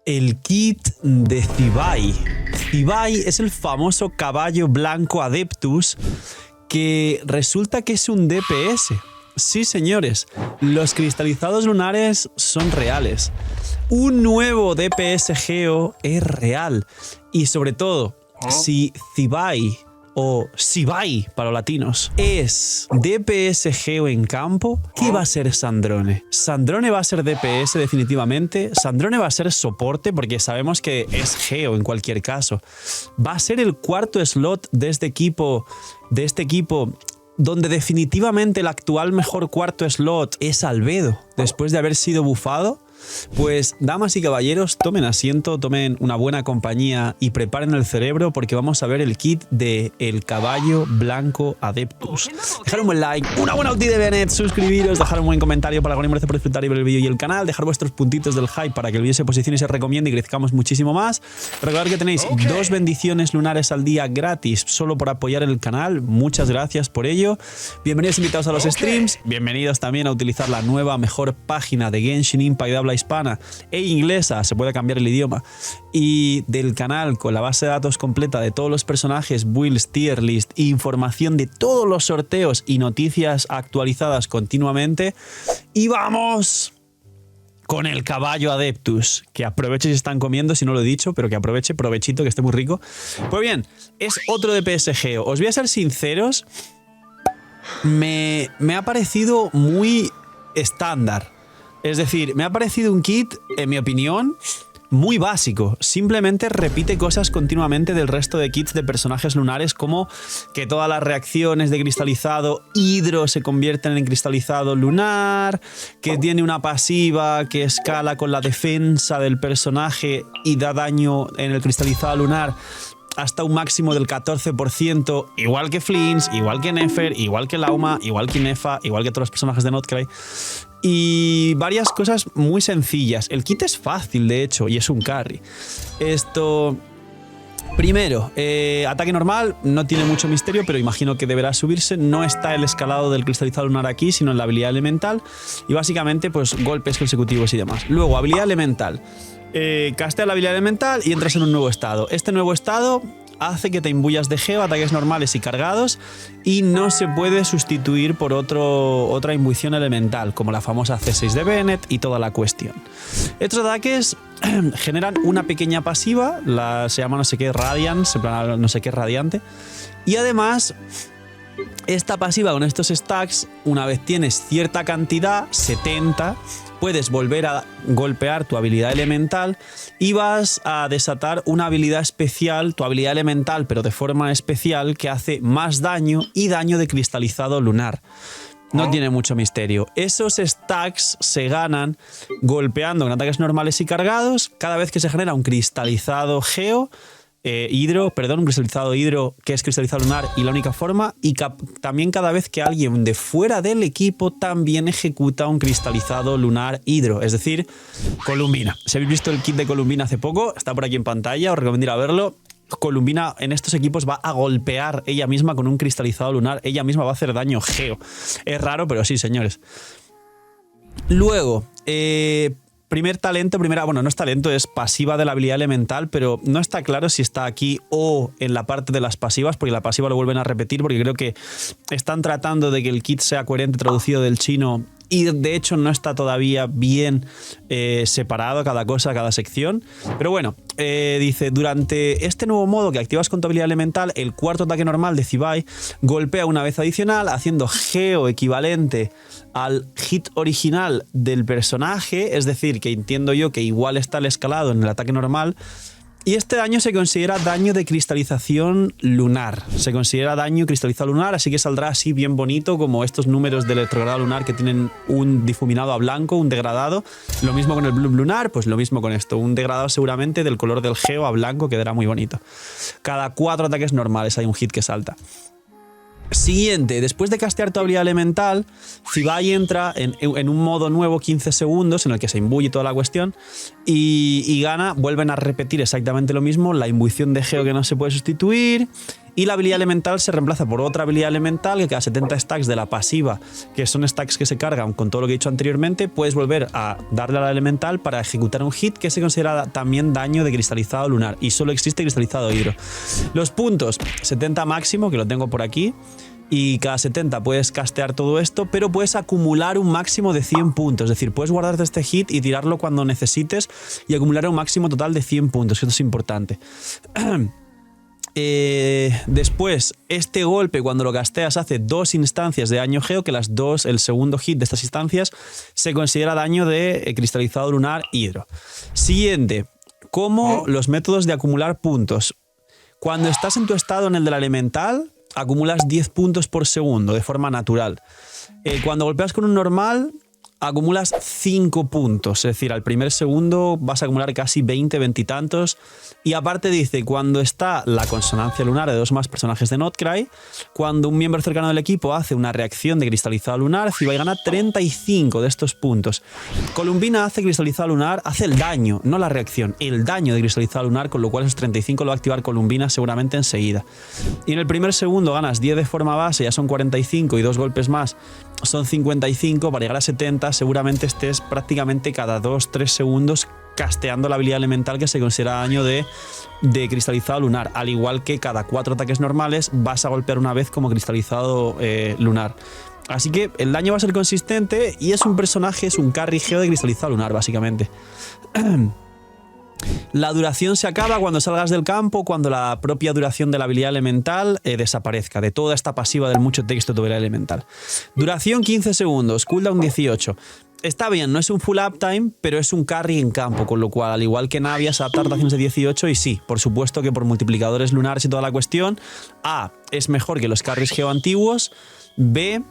el kit de Zibai. Zibai es el famoso caballo blanco Adeptus que resulta que es un DPS. Sí, señores, los cristalizados lunares son reales. Un nuevo DPS Geo es real. Y sobre todo, si Zibai o Sibai para los latinos es DPS Geo en campo, ¿qué va a ser Sandrone? Sandrone va a ser DPS definitivamente. Sandrone va a ser soporte porque sabemos que es Geo en cualquier caso. Va a ser el cuarto slot de este equipo donde definitivamente el actual mejor cuarto slot es Albedo, después de haber sido bufado. Pues, damas y caballeros, tomen asiento, tomen una buena compañía y preparen el cerebro porque vamos a ver el kit de el caballo blanco Adeptus. Dejar un buen like, una buena ulti de Bennett, suscribiros, dejar un buen comentario para el algoritmo por disfrutar y ver el vídeo y el canal, dejar vuestros puntitos del hype para que el vídeo se posicione y se recomiende y crezcamos muchísimo más. Recordad que tenéis 2 bendiciones lunares al día gratis solo por apoyar el canal. Muchas gracias por ello. Bienvenidos invitados a los streams. Bienvenidos también a utilizar la nueva mejor página de Genshin Impact de habla hispana e inglesa, se puede cambiar el idioma, y del canal con la base de datos completa de todos los personajes, builds, tier list, información de todos los sorteos y noticias actualizadas continuamente. Y vamos con el caballo Adeptus, que aproveche si están comiendo, si no lo he dicho, pero que aproveche, provechito, que esté muy rico. Pues bien, es otro de PSG. Os voy a ser sinceros, me ha parecido muy estándar. Es decir, me ha parecido un kit, en mi opinión, muy básico. Simplemente repite cosas continuamente del resto de kits de personajes lunares, como que todas las reacciones de cristalizado hidro se convierten en cristalizado lunar, que tiene una pasiva que escala con la defensa del personaje y da daño en el cristalizado lunar hasta un máximo del 14%, igual que Flins, igual que Nefer, igual que Lauma, igual que Nefa, igual que todos los personajes de Notcry. Y varias cosas muy sencillas. El kit es fácil, de hecho, y es un carry. Primero, ataque normal, no tiene mucho misterio, pero imagino que deberá subirse. No está el escalado del cristalizado lunar aquí, sino en la habilidad elemental. Y básicamente, pues, golpes consecutivos y demás. Luego, habilidad elemental. Castea la habilidad elemental y entras en un nuevo estado. Este nuevo estado hace que te imbuyas de geo, ataques normales y cargados, y no se puede sustituir por otra imbuición elemental, como la famosa C6 de Bennett y toda la cuestión. Estos ataques generan una pequeña pasiva, se llama no sé qué Radiance, en plan no sé qué radiante, y además esta pasiva con estos stacks, una vez tienes cierta cantidad, 70, puedes volver a golpear tu habilidad elemental y vas a desatar una habilidad especial, tu habilidad elemental, pero de forma especial, que hace más daño y daño de cristalizado lunar. No tiene mucho misterio. Esos stacks se ganan golpeando con ataques normales y cargados cada vez que se genera un cristalizado geo, un cristalizado hidro que es cristalizado lunar y la única forma, y también cada vez que alguien de fuera del equipo también ejecuta un cristalizado lunar hidro, es decir, Columbina. Si habéis visto el kit de Columbina hace poco, está por aquí en pantalla, os recomiendo ir a verlo. Columbina en estos equipos va a golpear ella misma con un cristalizado lunar, ella misma va a hacer daño geo. Es raro, pero sí, señores. Luego, primer talento, bueno, no es talento, es pasiva de la habilidad elemental, pero no está claro si está aquí o en la parte de las pasivas, porque la pasiva lo vuelven a repetir, porque creo que están tratando de que el kit sea coherente traducido del chino y de hecho no está todavía bien separado cada cosa, cada sección. Pero bueno, dice, durante este nuevo modo que activas con tu habilidad elemental, el cuarto ataque normal de Zibai golpea una vez adicional, haciendo geo equivalente al hit original del personaje, es decir, que entiendo yo que igual está el escalado en el ataque normal. Y este daño se considera daño de cristalización lunar. Se considera daño cristalizado lunar, así que saldrá así bien bonito, como estos números del retrogrado lunar que tienen un difuminado a blanco, un degradado. Lo mismo con el blue lunar, pues lo mismo con esto. Un degradado seguramente del color del geo a blanco, quedará muy bonito. Cada 4 ataques normales hay un hit que salta. Siguiente, después de castear tu habilidad elemental, Zibai entra en un modo nuevo 15 segundos en el que se imbuye toda la cuestión y gana, vuelven a repetir exactamente lo mismo, la imbuición de geo que no se puede sustituir Y la habilidad elemental se reemplaza por otra habilidad elemental que cada 70 stacks de la pasiva, que son stacks que se cargan con todo lo que he dicho anteriormente, puedes volver a darle a la elemental para ejecutar un hit que se considera también daño de cristalizado lunar y solo existe cristalizado hidro. Los puntos, 70 máximo, que lo tengo por aquí, y cada 70 puedes castear todo esto, pero puedes acumular un máximo de 100 puntos, es decir, puedes guardarte este hit y tirarlo cuando necesites y acumular un máximo total de 100 puntos, que esto es importante. Después, este golpe cuando lo casteas hace 2 instancias de daño geo, que el segundo hit de estas instancias se considera daño de cristalizado lunar hidro. Siguiente, como los métodos de acumular puntos. Cuando estás en tu estado en el de la elemental, acumulas 10 puntos por segundo de forma natural. Cuando golpeas con un normal, acumulas 5 puntos, es decir, al primer segundo vas a acumular casi 20 y tantos. Y aparte dice, cuando está la consonancia lunar de 2 más personajes de Notcry, cuando un miembro cercano del equipo hace una reacción de cristalizado lunar, Zibai gana 35 de estos puntos. Columbina hace cristalizado lunar, hace el daño, no la reacción, el daño de cristalizado lunar, con lo cual esos 35 lo va a activar Columbina seguramente enseguida. Y en el primer segundo ganas 10 de forma base, ya son 45 y 2 golpes más son 55, para llegar a 70 seguramente estés prácticamente cada 2-3 segundos casteando la habilidad elemental que se considera daño de cristalizado lunar, al igual que cada 4 ataques normales vas a golpear una vez como cristalizado lunar. Así que el daño va a ser consistente y es un personaje, es un carry geo de cristalizado lunar básicamente. La duración se acaba cuando salgas del campo, cuando la propia duración de la habilidad elemental desaparezca, de toda esta pasiva del mucho texto de tu habilidad elemental. Duración 15 segundos, cooldown 18. Está bien, no es un full uptime, pero es un carry en campo, con lo cual, al igual que Navia, se adapta a rotaciones de 18 y sí, por supuesto que por multiplicadores lunares y toda la cuestión, A, es mejor que los carries geo antiguos, B,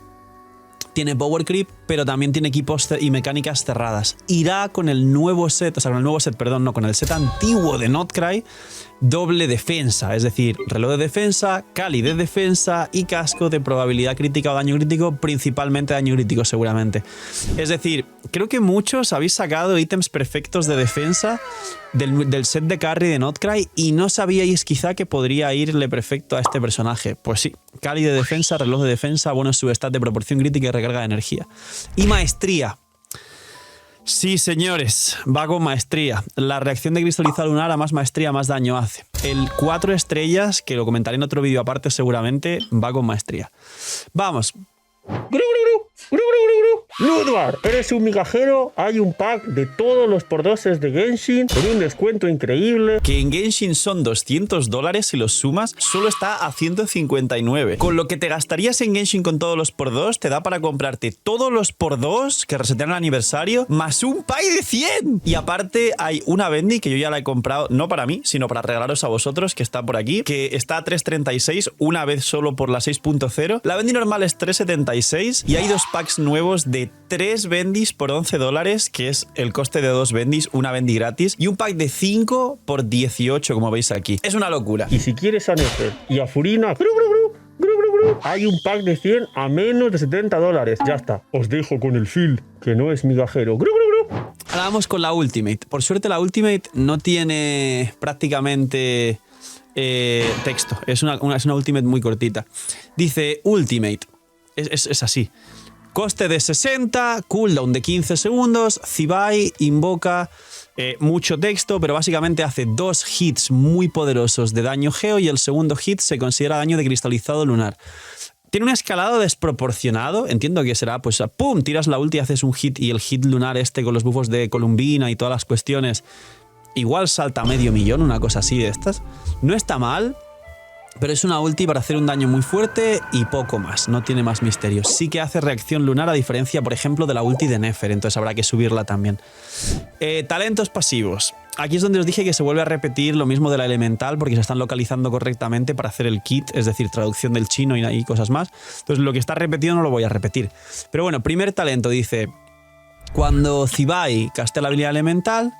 tiene power creep, pero también tiene equipos y mecánicas cerradas. Irá con el nuevo set, o sea, con el nuevo set, perdón, no, con el set antiguo de Notcry, doble defensa, es decir, reloj de defensa, Cali de defensa y casco de probabilidad crítica o daño crítico, principalmente daño crítico seguramente. Es decir, creo que muchos habéis sacado ítems perfectos de defensa del set de carry de Notcry y no sabíais quizá que podría irle perfecto a este personaje. Pues sí, Cali de defensa, reloj de defensa, bonus substat de proporción crítica y recarga de energía. Y maestría. Sí, señores, va con maestría. La reacción de cristalizado lunar a más maestría, más daño hace. El 4 estrellas, que lo comentaré en otro vídeo aparte seguramente, va con maestría. Vamos. Ludwar, eres un migajero, hay un pack de todos los por-doses de Genshin con un descuento increíble. Que en Genshin son $200 si los sumas, solo está a 159. Con lo que te gastarías en Genshin con todos los por 2, te da para comprarte todos los por 2 que resetean el aniversario, más un pack de 100. Y aparte hay una Bendy que yo ya la he comprado, no para mí, sino para regalaros a vosotros, que está por aquí, que está a 3.36, una vez solo por la 6.0. La Bendy normal es 3.76 y hay 2 packs nuevos de 3 bendis por $11, que es el coste de 2 bendis, una bendi gratis, y un pack de 5 por 18, como veis aquí. Es una locura. Y si quieres a Nefer y a Furina, hay un pack de 100 a menos de $70. Ya está. Os dejo con el Phil, que no es migajero. Ahora vamos con la Ultimate. Por suerte la Ultimate no tiene prácticamente texto. Es una Ultimate muy cortita. Dice Ultimate. Es así. Coste de 60, cooldown de 15 segundos, Zibai invoca mucho texto, pero básicamente hace 2 hits muy poderosos de daño geo y el segundo hit se considera daño de cristalizado lunar. Tiene un escalado desproporcionado, entiendo que será, pues, pum, tiras la ulti y haces un hit y el hit lunar este con los buffos de Columbina y todas las cuestiones, igual salta medio millón, una cosa así de estas. No está mal, pero es una ulti para hacer un daño muy fuerte y poco más, no tiene más misterio. Sí que hace reacción lunar a diferencia, por ejemplo, de la ulti de Nefer, entonces habrá que subirla también. Talentos pasivos. Aquí es donde os dije que se vuelve a repetir lo mismo de la elemental porque se están localizando correctamente para hacer el kit, es decir, traducción del chino y cosas más. Entonces lo que está repetido no lo voy a repetir. Pero bueno, primer talento dice, cuando Zibai castea la habilidad elemental,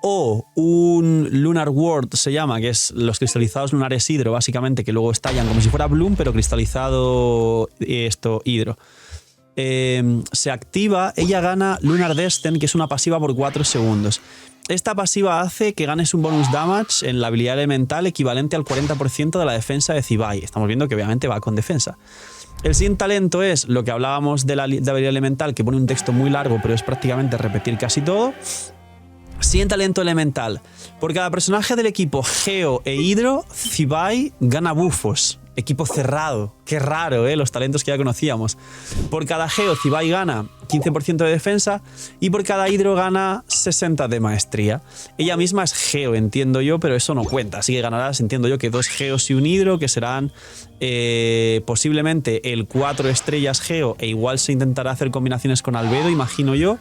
o un Lunar Ward se llama, que es los cristalizados lunares hidro, básicamente, que luego estallan como si fuera Bloom, pero cristalizado hidro. Se activa, ella gana Lunar Descent, que es una pasiva por 4 segundos. esta pasiva hace que ganes un bonus damage en la habilidad elemental equivalente al 40% de la defensa de Zibai. Estamos viendo que obviamente va con defensa. El siguiente talento es lo que hablábamos de la habilidad elemental, que pone un texto muy largo, pero es prácticamente repetir casi todo. Siguiente talento elemental. Por cada personaje del equipo Geo e Hidro, Zibai gana bufos. Equipo cerrado. Qué raro, los talentos que ya conocíamos. Por cada Geo, Zibai gana 15% de defensa y por cada Hidro gana 60 de maestría. Ella misma es Geo, entiendo yo, pero eso no cuenta. Así que ganarás, entiendo yo, que 2 Geos y un Hidro, que serán posiblemente el 4 estrellas Geo, e igual se intentará hacer combinaciones con Albedo, imagino yo.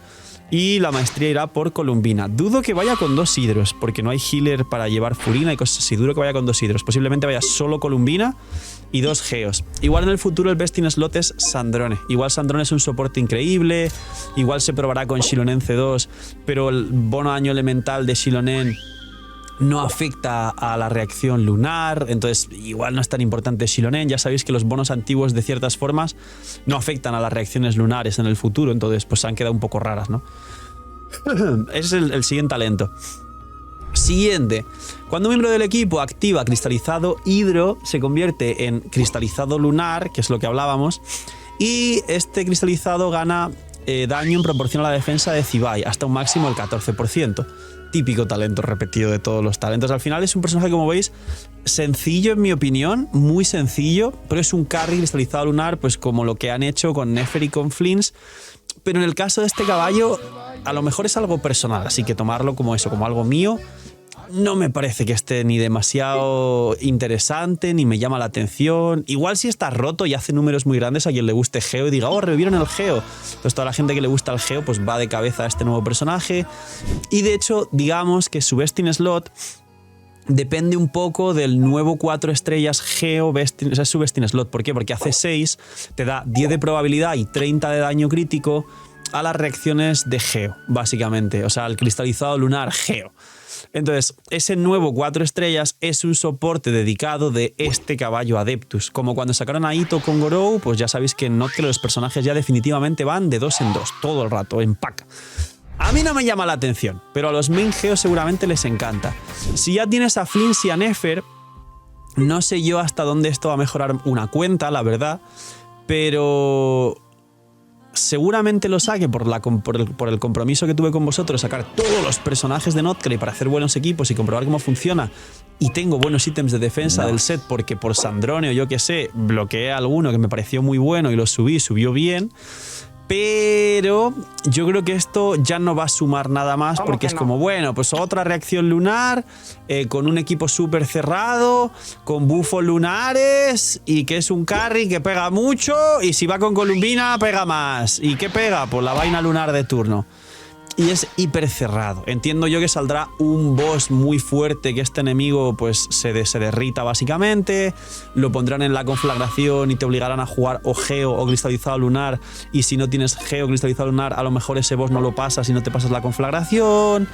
Y la maestría irá por Columbina. Dudo que vaya con 2 hidros, porque no hay healer para llevar Furina y cosas así. Dudo que vaya con 2 hidros. Posiblemente vaya solo Columbina y 2 geos. Igual en el futuro el best in slot es Sandrone. Igual Sandrone es un soporte increíble. Igual se probará con Xilonen C2, pero el bono daño elemental de Xilonen no afecta a la reacción lunar, entonces igual no es tan importante Xilonen. Ya sabéis que los bonos antiguos de ciertas formas no afectan a las reacciones lunares en el futuro, entonces pues se han quedado un poco raras, ¿no? Ese es el siguiente talento. Siguiente. Cuando un miembro del equipo activa cristalizado hidro, se convierte en cristalizado lunar, que es lo que hablábamos, y este cristalizado gana daño en proporción a la defensa de Zibai, hasta un máximo del 14%. Típico talento repetido de todos los talentos. Al final es un personaje, como veis, sencillo en mi opinión, muy sencillo, pero es un carry cristalizado lunar, pues como lo que han hecho con Nefer y con Flins. Pero en el caso de este caballo, a lo mejor es algo personal, así que tomarlo como eso, como algo mío. No me parece que esté ni demasiado interesante, ni me llama la atención. Igual si está roto y hace números muy grandes a quien le guste Geo y diga, oh, revivieron el Geo. Entonces toda la gente que le gusta el Geo pues va de cabeza a este nuevo personaje. Y de hecho, digamos que su best in slot depende un poco del nuevo 4 estrellas Geo, o sea, es su best in slot. ¿Por qué? Porque hace 6, te da 10 de probabilidad y 30 de daño crítico a las reacciones de Geo, básicamente. O sea, el cristalizado lunar Geo. Entonces, ese nuevo 4 estrellas es un soporte dedicado de este caballo Adeptus. Como cuando sacaron a Ito con Gorou, pues ya sabéis que en Not que los personajes ya definitivamente van de 2 en 2, todo el rato, en pack. A mí no me llama la atención, pero a los main Geos seguramente les encanta. Si ya tienes a Flins y a Nefer, no sé yo hasta dónde esto va a mejorar una cuenta, la verdad, pero seguramente lo saque por el compromiso que tuve con vosotros, sacar todos los personajes de Notcray para hacer buenos equipos y comprobar cómo funciona. Y tengo buenos ítems de defensa del set porque por Sandrone o yo que sé, bloqueé alguno que me pareció muy bueno y lo subió bien. Pero yo creo que esto ya no va a sumar nada más porque es como, bueno, pues otra reacción lunar con un equipo súper cerrado, con bufos lunares y que es un carry que pega mucho y si va con Columbina pega más. ¿Y qué pega? Pues la vaina lunar de turno. Y es hiper cerrado. Entiendo yo que saldrá un boss muy fuerte que este enemigo pues se derrita básicamente. Lo pondrán en la conflagración y te obligarán a jugar o Geo o cristalizado lunar. Y si no tienes Geo cristalizado lunar, a lo mejor ese boss no lo pasas y no te pasas la conflagración.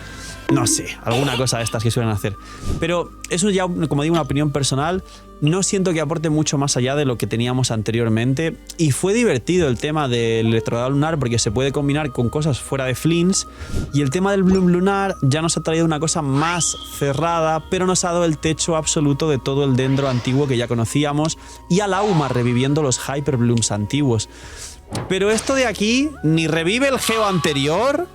No sé, alguna cosa de estas que suelen hacer. Pero eso ya, como digo, una opinión personal. No siento que aporte mucho más allá de lo que teníamos anteriormente. Y fue divertido el tema del electrodado lunar porque se puede combinar con cosas fuera de Flins. Y el tema del Bloom lunar ya nos ha traído una cosa más cerrada, pero nos ha dado el techo absoluto de todo el Dendro antiguo que ya conocíamos. Y a Lauma reviviendo los Hyper Blooms antiguos. Pero esto de aquí ni revive el Geo anterior,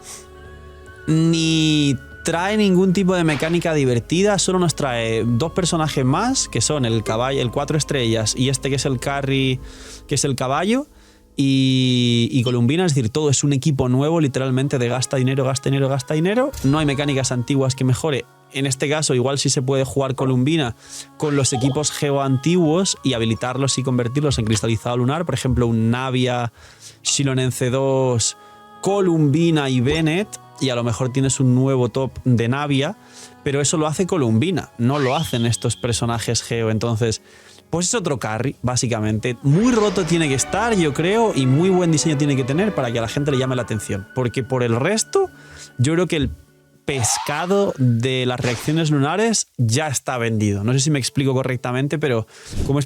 ni trae ningún tipo de mecánica divertida, solo nos trae 2 personajes más, que son el caballo, el 4 estrellas, y este que es el carry, que es el caballo, y Columbina, es decir, todo es un equipo nuevo, literalmente, de gasta dinero, gasta dinero, gasta dinero. No hay mecánicas antiguas que mejore. En este caso, igual sí se puede jugar Columbina con los equipos Geo antiguos y habilitarlos y convertirlos en cristalizado lunar. Por ejemplo, un Navia, Xilonen C2, Columbina y Bennett. Y a lo mejor tienes un nuevo top de Navia, pero eso lo hace Columbina, no lo hacen estos personajes Geo. Entonces, pues es otro carry, básicamente. Muy roto tiene que estar, yo creo, y muy buen diseño tiene que tener para que a la gente le llame la atención. Porque por el resto, yo creo que el pescado de las reacciones lunares ya está vendido. No sé si me explico correctamente, pero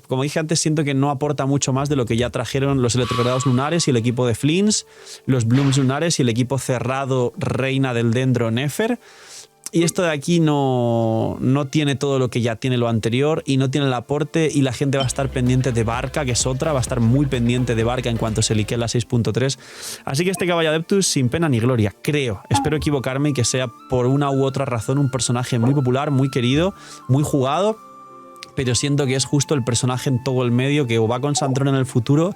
como dije antes, siento que no aporta mucho más de lo que ya trajeron los electrogrados lunares y el equipo de Flins, los Blooms lunares y el equipo cerrado reina del Dendro Nefer. Y esto de aquí no tiene todo lo que ya tiene lo anterior y no tiene el aporte, y la gente va a estar pendiente de Barca, que es otra, va a estar muy pendiente de Barca en cuanto se liquee la 6.3. Así que este Caballo Adeptus sin pena ni gloria, creo. Espero equivocarme y que sea por una u otra razón un personaje muy popular, muy querido, muy jugado, pero siento que es justo el personaje en todo el medio que o va con Sandrón en el futuro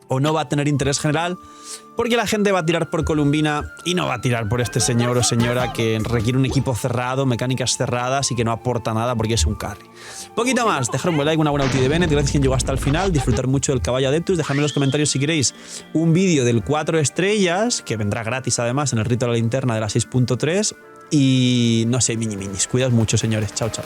o no va a tener interés general, porque la gente va a tirar por Columbina y no va a tirar por este señor o señora que requiere un equipo cerrado, mecánicas cerradas y que no aporta nada porque es un carry. Poquito más, dejar un buen like, una buena ulti de Bennett, gracias a quien llegó hasta el final, disfrutar mucho del Caballo Adeptus, dejadme en los comentarios si queréis un vídeo del 4 estrellas, que vendrá gratis además en el rito de la linterna de la 6.3, y no sé, minis, cuidad mucho señores, chao chao.